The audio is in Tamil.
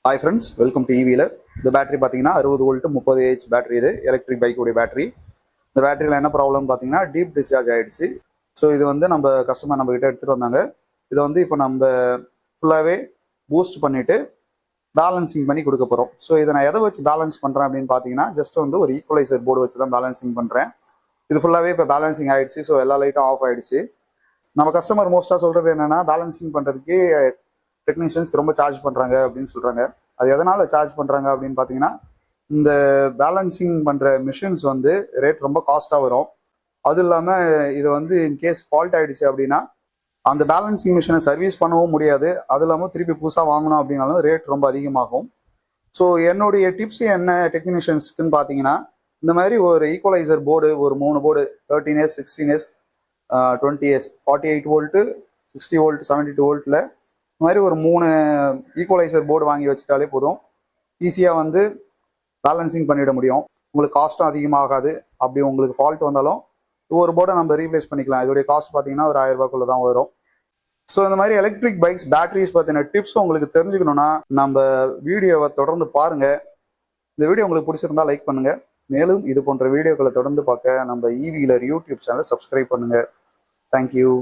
Hi friends, welcome to e-wheeler. இந்த பேட்டரி பார்த்தீங்கன்னா 60 வோல்ட் 30 பேட்டரி. இது எலக்ட்ரிக் பைக்குடைய பேட்டரி. இந்த பேட்டரியில் என்ன ப்ராப்ளம் பார்த்தீங்கன்னா டீப் டிஸ்சார்ஜ் ஆயிடுச்சு. ஸோ இது வந்து நம்ம கஸ்டமர் நம்ம கிட்ட எடுத்துகிட்டு வந்தாங்க. இதை வந்து இப்போ நம்ம ஃபுல்லாகவே பூஸ்ட் பண்ணிவிட்டு பேலன்சிங் பண்ணி கொடுக்க போகிறோம். ஸோ இதை நான் எதை வச்சு பேலன்ஸ் பண்ணுறேன் அப்படின்னு பார்த்தீங்கன்னா ஜஸ்ட் வந்து ஒரு ஈக்குவலைசர் போர்டு வச்சு தான் பேலன்சிங் பண்ணுறேன். இது ஃபுல்லாகவே இப்போ பேலன்சிங் ஆகிடுச்சு. ஸோ எல்லா லைட்டும் ஆஃப் ஆகிடுச்சு. நம்ம கஸ்டமர் மோஸ்ட்டாக சொல்கிறது என்னென்னா பேலன்சிங் பண்ணுறதுக்கே டெக்னீஷியன்ஸ் ரொம்ப சார்ஜ் பண்ணுறாங்க அப்படின்னு சொல்கிறாங்க. அது எதனால் சார்ஜ் பண்ணுறாங்க அப்படின்னு பார்த்தீங்கன்னா இந்த பேலன்சிங் பண்ணுற மிஷின்ஸ் வந்து ரேட் ரொம்ப காஸ்ட்டாக வரும். அதுவும் இல்லாமல் இது வந்து இன்கேஸ் ஃபால்ட் ஆகிடுச்சு அப்படின்னா அந்த பேலன்சிங் மிஷினை சர்வீஸ் பண்ணவும் முடியாது. அது இல்லாமல் திருப்பி புதுசாக வாங்கணும் அப்படின்னாலும் ரேட் ரொம்ப அதிகமாகும். ஸோ என்னுடைய டிப்ஸ் என்ன டெக்னீஷியன்ஸ்க்குன்னு பார்த்தீங்கன்னா இந்த மாதிரி ஒரு ஈக்குவலைசர் போர்டு ஒரு 3 board 13S 16S 20S 48 volt 60 volt 72 வோல்ட்டில் இந்த மாதிரி ஒரு 3 ஈக்குவலைசர் போர்டு வாங்கி வச்சுட்டாலே போதும். ஈஸியாக வந்து பேலன்சிங் பண்ணிட முடியும். உங்களுக்கு காஸ்ட்டும் அதிகமாகாது. அப்படி உங்களுக்கு ஃபால்ட் வந்தாலும் ஒரு போர்டை நம்ம ரீப்ளேஸ் பண்ணிக்கலாம். இதோடைய காஸ்ட் பார்த்தீங்கன்னா ஒரு 1000 ரூபாய்க்குள்ள தான் வரும். ஸோ இந்த மாதிரி எலக்ட்ரிக் பைக்ஸ் பேட்டரிஸ் பற்றின டிப்ஸ் உங்களுக்கு தெரிஞ்சுக்கணுன்னா நம்ம வீடியோவை தொடர்ந்து பாருங்கள். இந்த வீடியோ உங்களுக்கு பிடிச்சிருந்தா லைக் பண்ணுங்கள். மேலும் இது போன்ற வீடியோக்களை தொடர்ந்து பார்க்க நம்ம e-wheeler யூடியூப் சேனலை சப்ஸ்கிரைப் பண்ணுங்கள். தேங்க்யூ.